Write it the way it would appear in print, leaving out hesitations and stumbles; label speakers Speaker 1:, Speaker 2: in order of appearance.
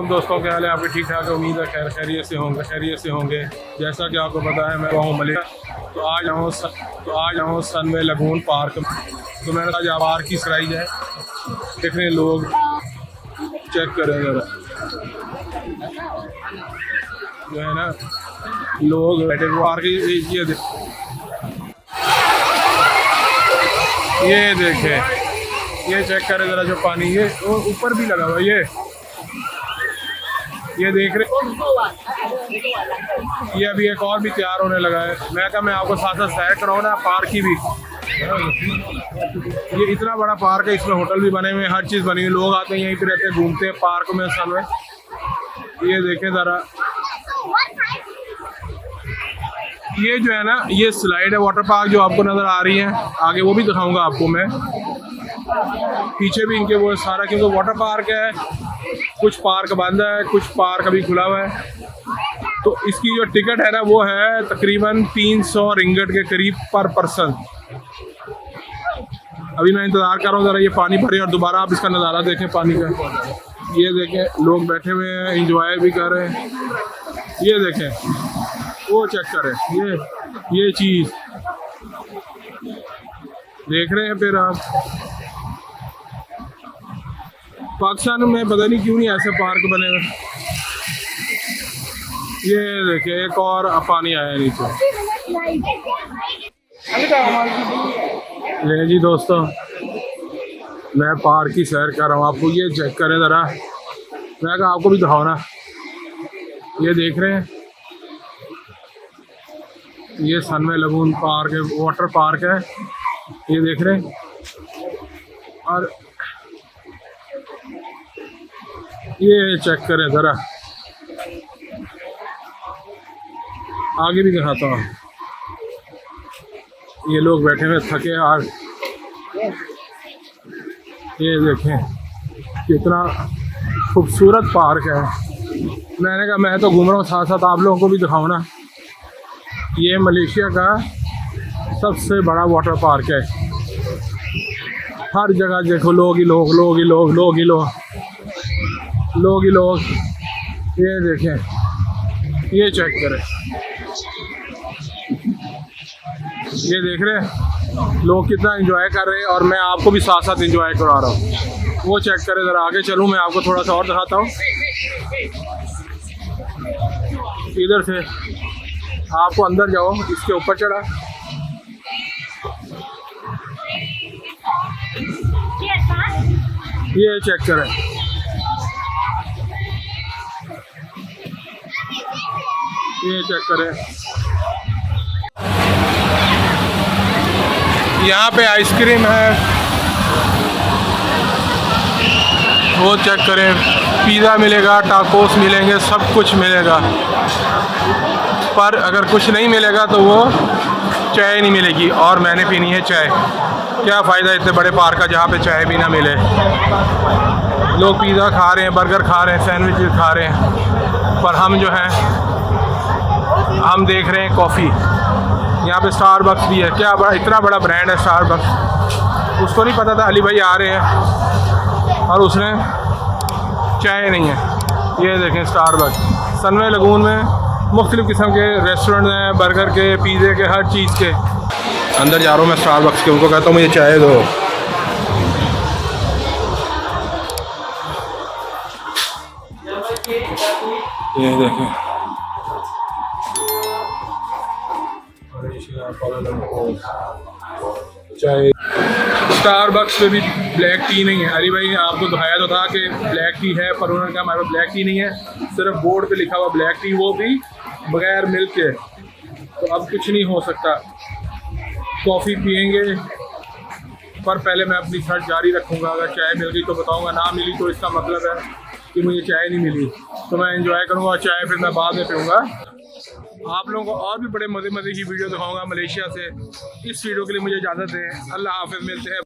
Speaker 1: तुम दोस्तों क्या हाल है? आपके ठीक ठाक? उम्मीद है खैरियत से होंगे। जैसा कि आपको पता है मैं हूँ मलिक। तो आज आऊँ सनवे लगून पार्क। तो मैंने आज पार्क की सराई है, देखने लोग चेक करें ज़रा, जो है ना लोग बैठे पार्क। ये देखें, ये चेक करें ज़रा जो पानी ये ऊपर भी लगा हुआ ये देख रहे, ये अभी एक और भी तैयार होने लगा है। मैं कहा मैं आपको साथ साथ सैर कराऊँ ना पार्क की भी। ये इतना बड़ा पार्क है, इसमें होटल भी बने हुए हैं, हर चीज़ बनी हुई। लोग आते हैं यहीं पे रहते हैं, घूमते हैं पार्क में सन में। ये देखें ज़रा, ये जो है ना ये स्लाइड है वाटर पार्क जो आपको नज़र आ रही है, आगे वो भी दिखाऊंगा आपको मैं। पीछे भी इनके वो सारा, क्योंकि वाटर पार्क है, कुछ पार्क बंद है, कुछ पार्क अभी खुला हुआ है। तो इसकी जो टिकट है ना वो है तकरीबन 300 रिंगट के करीब पर पर्सन। अभी मैं इंतज़ार कर रहा हूँ ज़रा ये पानी भरे और दोबारा आप इसका नज़ारा देखें पानी का। ये देखें लोग बैठे हुए हैं, इंजॉय भी कर रहे हैं। ये देखें, वो चेक करें, ये चीज़ देख रहे हैं। फिर आप पाकिस्तान में पता नहीं क्यों नहीं ऐसे पार्क बने हुए। ये देखिए एक और पानी आया नीचे। ले जी दोस्तों, मैं पार्क की सैर कर रहा हूँ, आपको ये चेक करें ज़रा। मैं कहा आपको भी दिखाओ ना, ये देख रहे हैं, ये सनवे लगून पार्क है, वाटर पार्क है, ये देख रहे हैं। और ये चेक करें ज़रा, आगे भी दिखाता हूँ। ये लोग बैठे हुए थके हार, ये देखें कितना खूबसूरत पार्क है। मैंने कहा मैं तो घूम रहा हूँ, साथ साथ आप लोगों को भी दिखाऊँ ना। ये मलेशिया का सबसे बड़ा वाटर पार्क है। हर जगह देखो लोग ही लोग, लोग ही लोग, लोग ही लोग, लोग ही लोग। ये देखें, ये चेक करें, ये देख रहे हैं लोग कितना एंजॉय कर रहे हैं, और मैं आपको भी साथ साथ एंजॉय करा रहा हूँ। वो चेक करें ज़रा, आगे चलूँ मैं आपको थोड़ा सा और दिखाता हूँ। इधर से आपको अंदर जाओ, इसके ऊपर चढ़ा, ये चेक करें, ये चेक करें। यहाँ पे आइसक्रीम है, वो चेक करें, पिज़्ज़ा मिलेगा, टाकोस मिलेंगे, सब कुछ मिलेगा। पर अगर कुछ नहीं मिलेगा तो वो चाय नहीं मिलेगी, और मैंने पीनी है चाय। क्या फ़ायदा इतने बड़े पार्क का जहाँ पे चाय भी ना मिले। लोग पिज़्ज़ा खा रहे हैं, बर्गर खा रहे हैं, सैंडविच खा रहे हैं, पर हम जो हैं हम देख रहे हैं कॉफ़ी। यहाँ पे स्टारबक्स भी है, क्या बड़ा, इतना बड़ा ब्रांड है स्टारबक्स। उसको नहीं पता था अली भाई आ रहे हैं और उसने चाय नहीं है। ये देखें स्टारबक्स सनवे लगून में मुख्तलिफ़ किस्म के रेस्टोरेंट हैं, बर्गर के, पिज़्ज़े के, हर चीज़ के। अंदर जा रहा हूँ मैं स्टारबक्स के, उनको कहता हूँ मुझे चाय दो। ये देखें चाय। स्टारबक्स पे भी ब्लैक टी नहीं है। अली भाई ने आपको दिखाया तो था कि ब्लैक टी है, पर उन्होंने कहा हमारे पास ब्लैक टी नहीं है, सिर्फ बोर्ड पे लिखा हुआ ब्लैक टी, वो भी बगैर मिल्क के। तो अब कुछ नहीं हो सकता, कॉफ़ी पियेंगे, पर पहले मैं अपनी सर्च जारी रखूँगा। अगर चाय मिल गई तो बताऊँगा, ना मिली तो इसका मतलब है कि मुझे चाय नहीं मिली। तो मैं एंजॉय करूँगा चाय, फिर मैं बाद में पीऊँगा। आप लोगों को और भी बड़े मज़े की वीडियो दिखाऊंगा मलेशिया से। इस वीडियो के लिए मुझे इजाज़त दें। अल्लाह हाफ़िज़, मिलते हैं।